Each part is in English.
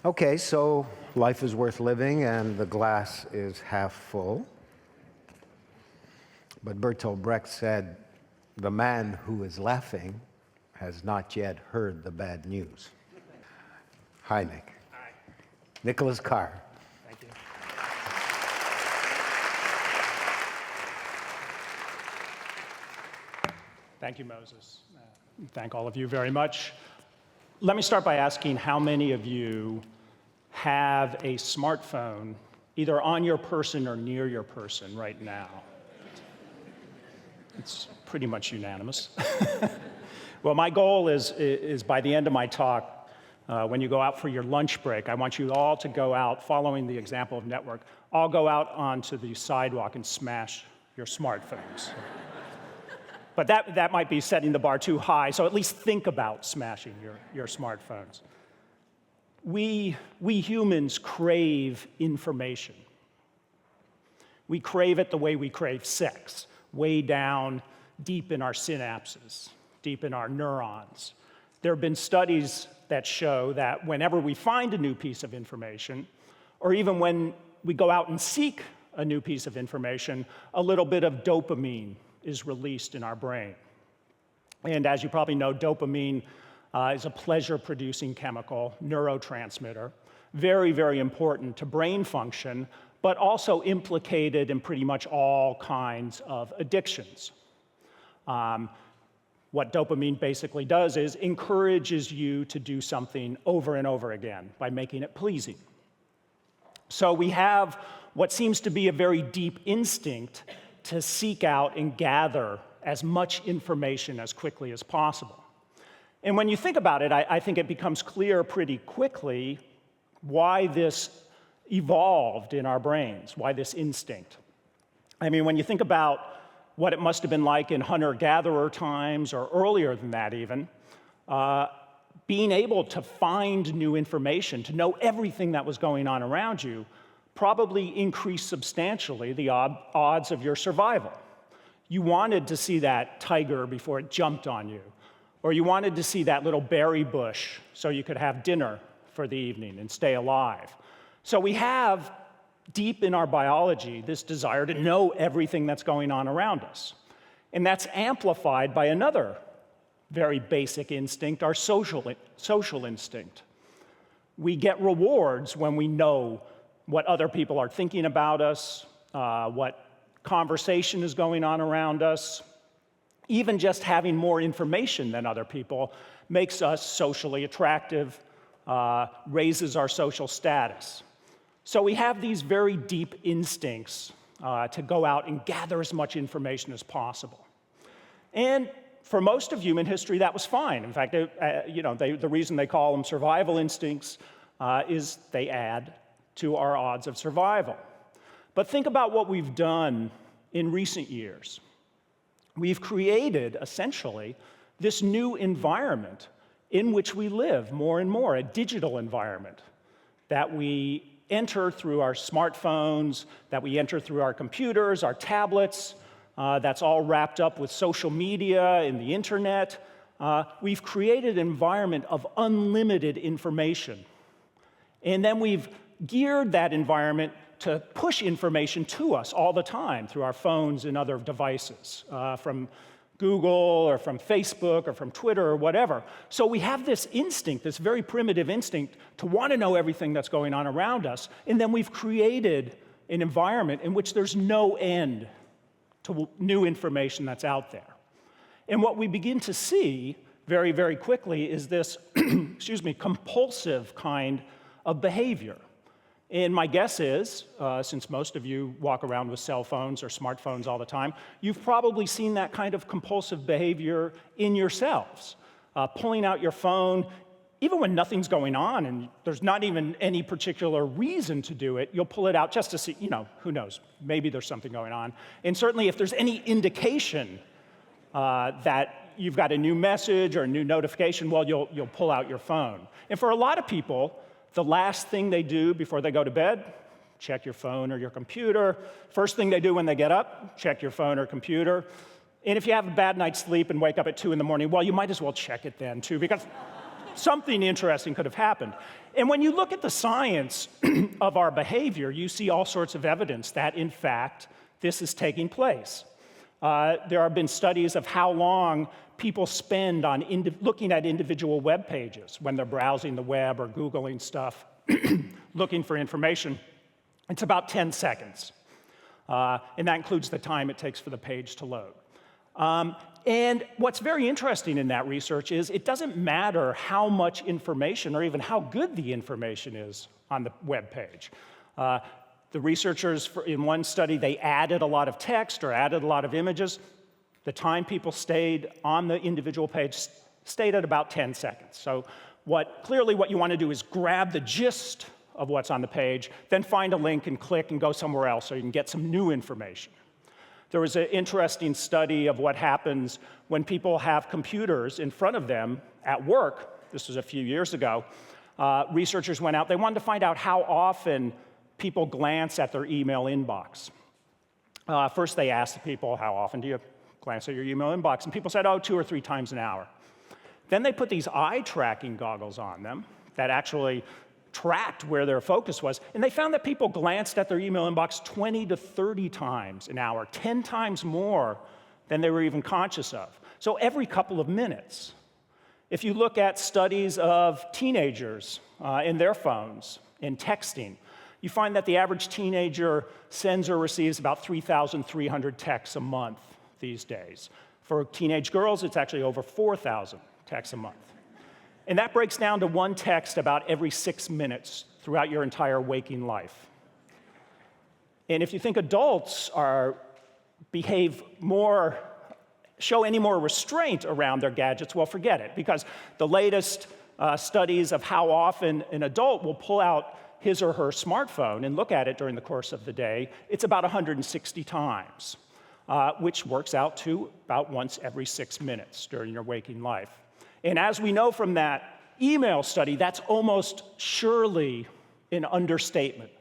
Okay, so life is worth living and the glass is half full. But Bertolt Brecht said, the man who is laughing has not yet heard the bad news. Hi, Nick. Hi. Nicholas Carr. Thank you. Thank you, Moses. Thank all of you very much. Let me start by asking how many of you have a smartphone either on your person or near your person right now? It's pretty much unanimous. Well, my goal is by the end of my talk, when you go out for your lunch break, I want you all to go out, following the example of Network, all go out onto the sidewalk and smash your smartphones. But that might be setting the bar too high, so at least think about smashing your smartphones. We humans crave information. We crave it the way we crave sex, way down deep in our synapses, deep in our neurons. There have been studies that show that whenever we find a new piece of information, or even when we go out and seek a new piece of information, a little bit of dopamine is released in our brain. And as you probably know, dopamine is a pleasure-producing chemical, neurotransmitter, very, very important to brain function, but also implicated in pretty much all kinds of addictions. What dopamine basically does is encourages you to do something over and over again by making it pleasing. So we have what seems to be a very deep instinct to seek out and gather as much information as quickly as possible. And when you think about it, I think it becomes clear pretty quickly why this evolved in our brains, why this instinct. I mean, when you think about what it must have been like in hunter-gatherer times, or earlier than that even, being able to find new information, to know everything that was going on around you, probably increased substantially the odds of your survival. You wanted to see that tiger before it jumped on you, or you wanted to see that little berry bush so you could have dinner for the evening and stay alive. So we have, deep in our biology, this desire to know everything that's going on around us. And that's amplified by another very basic instinct, our social instinct. We get rewards when we know what other people are thinking about us, what conversation is going on around us. Even just having more information than other people makes us socially attractive, raises our social status. So we have these very deep instincts to go out and gather as much information as possible. And for most of human history, that was fine. In fact, the reason they call them survival instincts is they add to our odds of survival. But think about what we've done in recent years. We've created, essentially, this new environment in which we live more and more, a digital environment that we enter through our smartphones, that we enter through our computers, our tablets, that's all wrapped up with social media and the internet. We've created an environment of unlimited information. And then we've geared that environment to push information to us all the time through our phones and other devices, from Google or from Facebook or from Twitter or whatever. So we have this instinct, this very primitive instinct, to want to know everything that's going on around us, and then we've created an environment in which there's no end to new information that's out there. And what we begin to see very, very quickly is this, compulsive kind of behavior. And my guess is, since most of you walk around with cell phones or smartphones all the time, you've probably seen that kind of compulsive behavior in yourselves. Pulling out your phone, even when nothing's going on and there's not even any particular reason to do it, you'll pull it out just to see, who knows, maybe there's something going on. And certainly if there's any indication that you've got a new message or a new notification, well, you'll pull out your phone. And for a lot of people, the last thing they do before they go to bed, check your phone or your computer. First thing they do when they get up, check your phone or computer. And if you have a bad night's sleep and wake up at 2 in the morning, well, you might as well check it then, too, because something interesting could have happened. And when you look at the science of our behavior, you see all sorts of evidence that, in fact, this is taking place. There have been studies of how long people spend on looking at individual web pages when they're browsing the web or Googling stuff, looking for information. It's about 10 seconds. And that includes the time it takes for the page to load. And what's very interesting in that research is it doesn't matter how much information or even how good the information is on the web page. The researchers, in one study, they added a lot of text or added a lot of images. The time people stayed on the individual page stayed at about 10 seconds. So clearly what you want to do is grab the gist of what's on the page, then find a link and click and go somewhere else so you can get some new information. There was an interesting study of what happens when people have computers in front of them at work. This was a few years ago. Researchers went out. They wanted to find out how often people glance at their email inbox. First, they asked the people, how often do you glance at your email inbox? And people said, 2 or 3 times an hour. Then they put these eye-tracking goggles on them that actually tracked where their focus was, and they found that people glanced at their email inbox 20 to 30 times an hour, 10 times more than they were even conscious of. So every couple of minutes. If you look at studies of teenagers in their phones and texting, you find that the average teenager sends or receives about 3,300 texts a month these days. For teenage girls, it's actually over 4,000 texts a month. And that breaks down to one text about every 6 minutes throughout your entire waking life. And if you think adults show any more restraint around their gadgets, well, forget it, because the latest studies of how often an adult will pull out his or her smartphone and look at it during the course of the day, it's about 160 times, which works out to about once every 6 minutes during your waking life. And as we know from that email study, that's almost surely an understatement,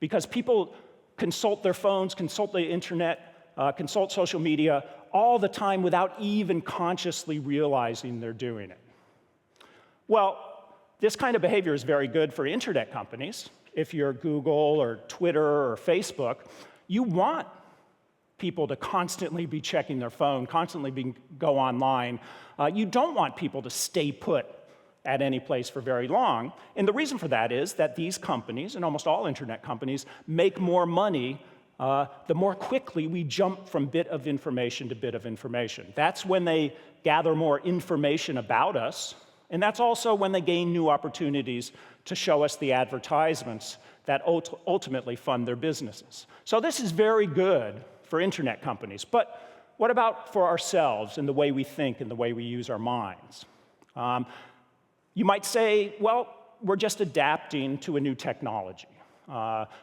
because people consult their phones, consult the internet, consult social media all the time without even consciously realizing they're doing it. Well, this kind of behavior is very good for internet companies. If you're Google or Twitter or Facebook, you want people to constantly be checking their phone, constantly go online. You don't want people to stay put at any place for very long. And the reason for that is that these companies, and almost all internet companies, make more money the more quickly we jump from bit of information to bit of information. That's when they gather more information about us, and that's also when they gain new opportunities to show us the advertisements that ultimately fund their businesses. So this is very good for internet companies. But what about for ourselves and the way we think and the way we use our minds? You might say, well, we're just adapting to a new technology.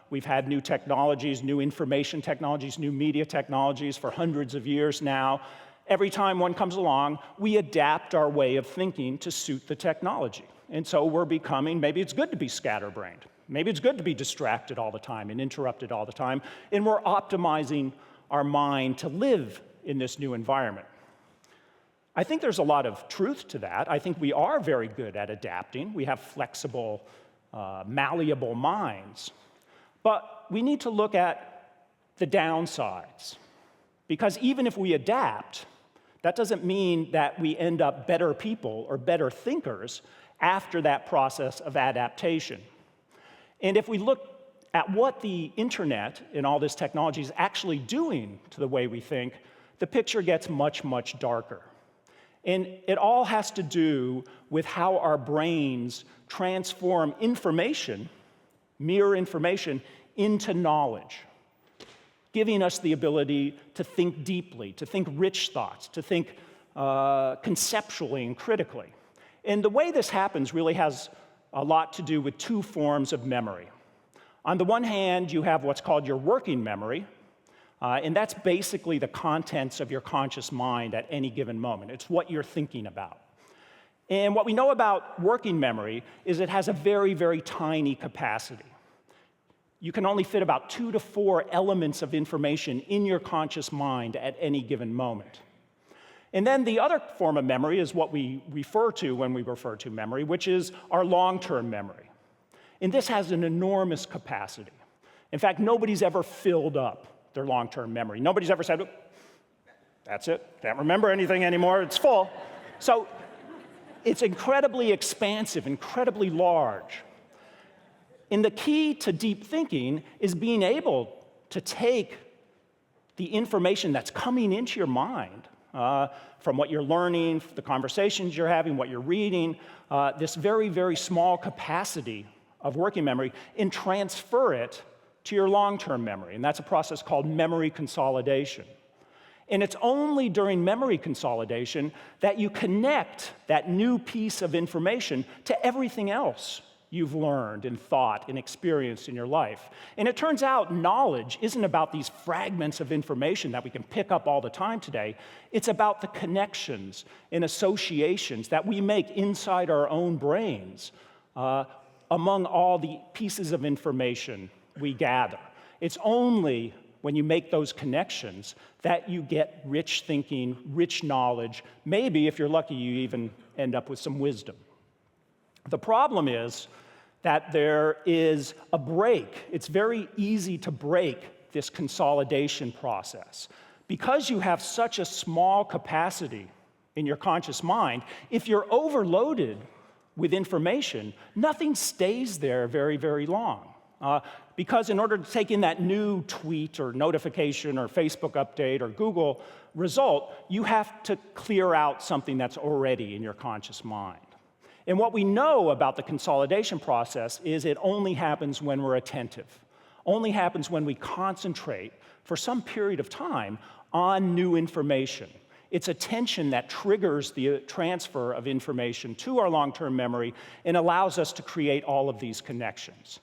We've had new technologies, new information technologies, new media technologies for hundreds of years now. Every time one comes along, we adapt our way of thinking to suit the technology. And so we're becoming, maybe it's good to be scatterbrained. Maybe it's good to be distracted all the time and interrupted all the time. And we're optimizing our mind to live in this new environment. I think there's a lot of truth to that. I think we are very good at adapting. We have flexible, malleable minds. But we need to look at the downsides. Because even if we adapt, that doesn't mean that we end up better people or better thinkers after that process of adaptation. And if we look at what the internet and all this technology is actually doing to the way we think, the picture gets much, much darker. And it all has to do with how our brains transform information, mere information, into knowledge, giving us the ability to think deeply, to think rich thoughts, to think conceptually and critically. And the way this happens really has a lot to do with 2 forms of memory. On the one hand, you have what's called your working memory, and that's basically the contents of your conscious mind at any given moment. It's what you're thinking about. And what we know about working memory is it has a very, very tiny capacity. You can only fit about 2 to 4 elements of information in your conscious mind at any given moment. And then the other form of memory is what we refer to when we refer to memory, which is our long-term memory. And this has an enormous capacity. In fact, nobody's ever filled up their long-term memory. Nobody's ever said, that's it, can't remember anything anymore, it's full. So it's incredibly expansive, incredibly large. And the key to deep thinking is being able to take the information that's coming into your mind from what you're learning, the conversations you're having, what you're reading, this very, very small capacity of working memory, and transfer it to your long-term memory. And that's a process called memory consolidation. And it's only during memory consolidation that you connect that new piece of information to everything else you've learned and thought and experienced in your life. And it turns out knowledge isn't about these fragments of information that we can pick up all the time today. It's about the connections and associations that we make inside our own brains among all the pieces of information we gather. It's only when you make those connections that you get rich thinking, rich knowledge. Maybe, if you're lucky, you even end up with some wisdom. The problem is that there is a break. It's very easy to break this consolidation process. Because you have such a small capacity in your conscious mind, if you're overloaded with information, nothing stays there very, very long. Because in order to take in that new tweet or notification or Facebook update or Google result, you have to clear out something that's already in your conscious mind. And what we know about the consolidation process is it only happens when we're attentive, only happens when we concentrate for some period of time on new information. It's attention that triggers the transfer of information to our long-term memory and allows us to create all of these connections.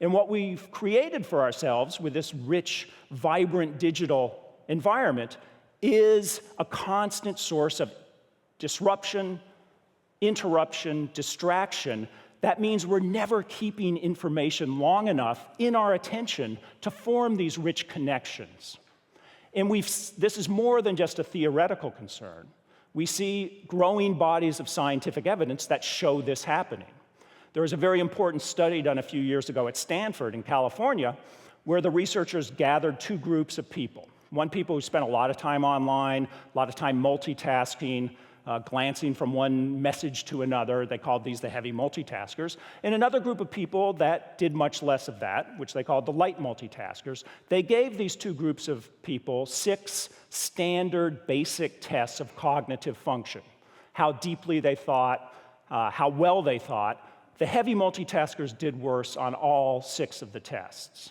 And what we've created for ourselves with this rich, vibrant digital environment is a constant source of disruption, interruption, distraction. That means we're never keeping information long enough in our attention to form these rich connections. And this is more than just a theoretical concern. We see growing bodies of scientific evidence that show this happening. There was a very important study done a few years ago at Stanford in California where the researchers gathered two groups of people. One people who spent a lot of time online, a lot of time multitasking, glancing from one message to another. They called these the heavy multitaskers. And another group of people that did much less of that, which they called the light multitaskers. They gave these two groups of people 6 standard basic tests of cognitive function. How deeply they thought, how well they thought. The heavy multitaskers did worse on all 6 of the tests.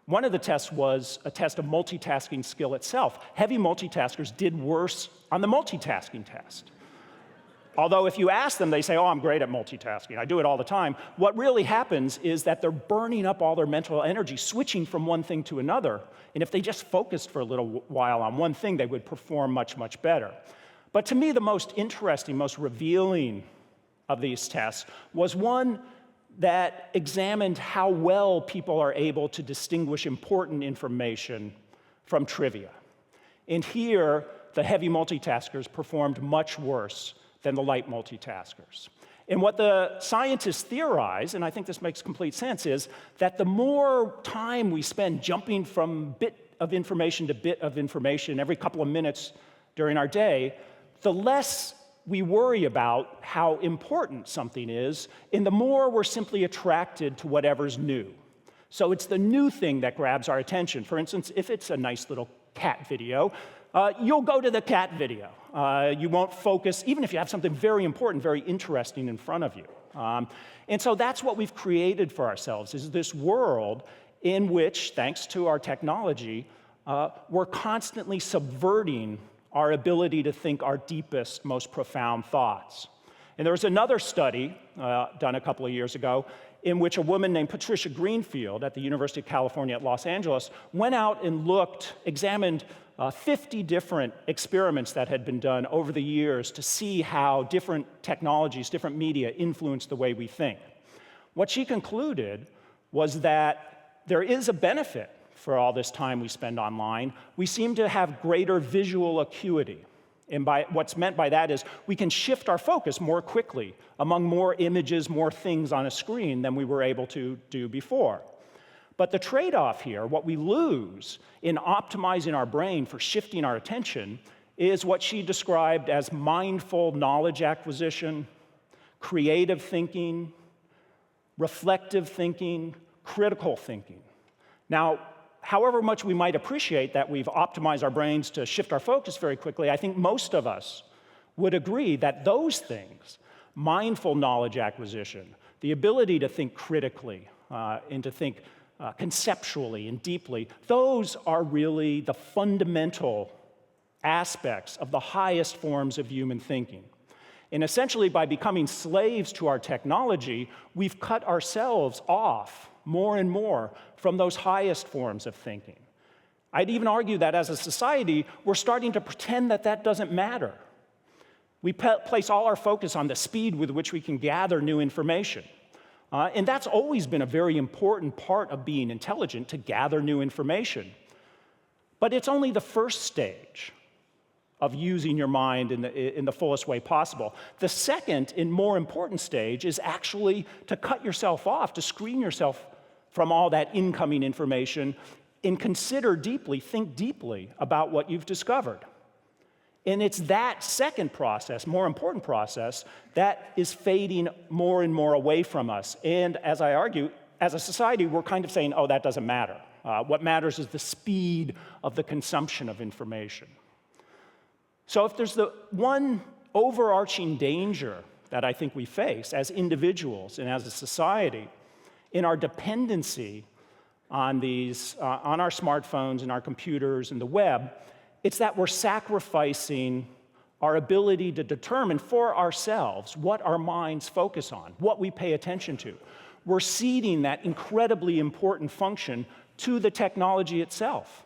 One of the tests was a test of multitasking skill itself. Heavy multitaskers did worse on the multitasking test. Although if you ask them, they say, oh, I'm great at multitasking. I do it all the time. What really happens is that they're burning up all their mental energy, switching from one thing to another. And if they just focused for a little while on one thing, they would perform much, much better. But to me, the most interesting, most revealing of these tests was one that examined how well people are able to distinguish important information from trivia. And here, the heavy multitaskers performed much worse than the light multitaskers. And what the scientists theorize, and I think this makes complete sense, is that the more time we spend jumping from bit of information to bit of information every couple of minutes during our day, the less we worry about how important something is, and the more we're simply attracted to whatever's new. So it's the new thing that grabs our attention. For instance, if it's a nice little cat video, you'll go to the cat video. You won't focus, even if you have something very important, very interesting in front of you. And so that's what we've created for ourselves, is this world in which, thanks to our technology, we're constantly subverting our ability to think our deepest, most profound thoughts. And there was another study done a couple of years ago in which a woman named Patricia Greenfield at the University of California at Los Angeles went out and examined 50 different experiments that had been done over the years to see how different technologies, different media influence the way we think. What she concluded was that there is a benefit for all this time we spend online. We seem to have greater visual acuity. And by what's meant by that is we can shift our focus more quickly among more images, more things on a screen than we were able to do before. But the trade-off here, what we lose in optimizing our brain for shifting our attention, is what she described as mindful knowledge acquisition, creative thinking, reflective thinking, critical thinking. Now, however much we might appreciate that we've optimized our brains to shift our focus very quickly, I think most of us would agree that those things, mindful knowledge acquisition, the ability to think critically and to think conceptually and deeply, those are really the fundamental aspects of the highest forms of human thinking. And essentially, by becoming slaves to our technology, we've cut ourselves off more and more from those highest forms of thinking. I'd even argue that as a society, we're starting to pretend that that doesn't matter. We place all our focus on the speed with which we can gather new information. And that's always been a very important part of being intelligent, to gather new information. But it's only the first stage of using your mind in the fullest way possible. The second and more important stage is actually to cut yourself off, to screen yourself from all that incoming information and consider deeply, think deeply about what you've discovered. And it's that second process, more important process, that is fading more and more away from us. And as I argue, as a society, we're kind of saying, oh, that doesn't matter. What matters is the speed of the consumption of information. So if there's the one overarching danger that I think we face as individuals and as a society in our dependency on on our smartphones and our computers and the web, it's that we're sacrificing our ability to determine for ourselves what our minds focus on, what we pay attention to. We're ceding that incredibly important function to the technology itself.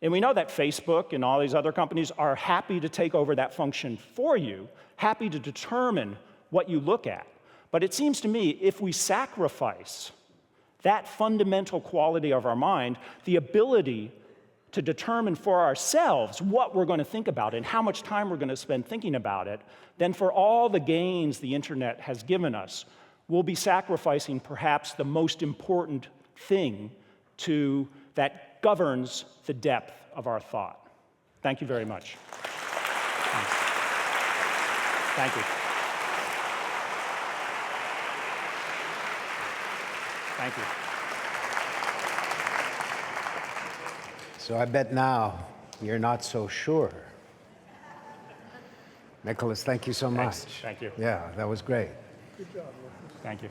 And we know that Facebook and all these other companies are happy to take over that function for you, happy to determine what you look at. But it seems to me, if we sacrifice that fundamental quality of our mind, the ability to determine for ourselves what we're going to think about and how much time we're going to spend thinking about it, then for all the gains the internet has given us, we'll be sacrificing perhaps the most important thing that governs the depth of our thought. Thank you very much. Thanks. Thank you. Thank you. So I bet now you're not so sure. Nicholas, thank you so much. Thanks. Thank you. Yeah, that was great. Good job. Thank you.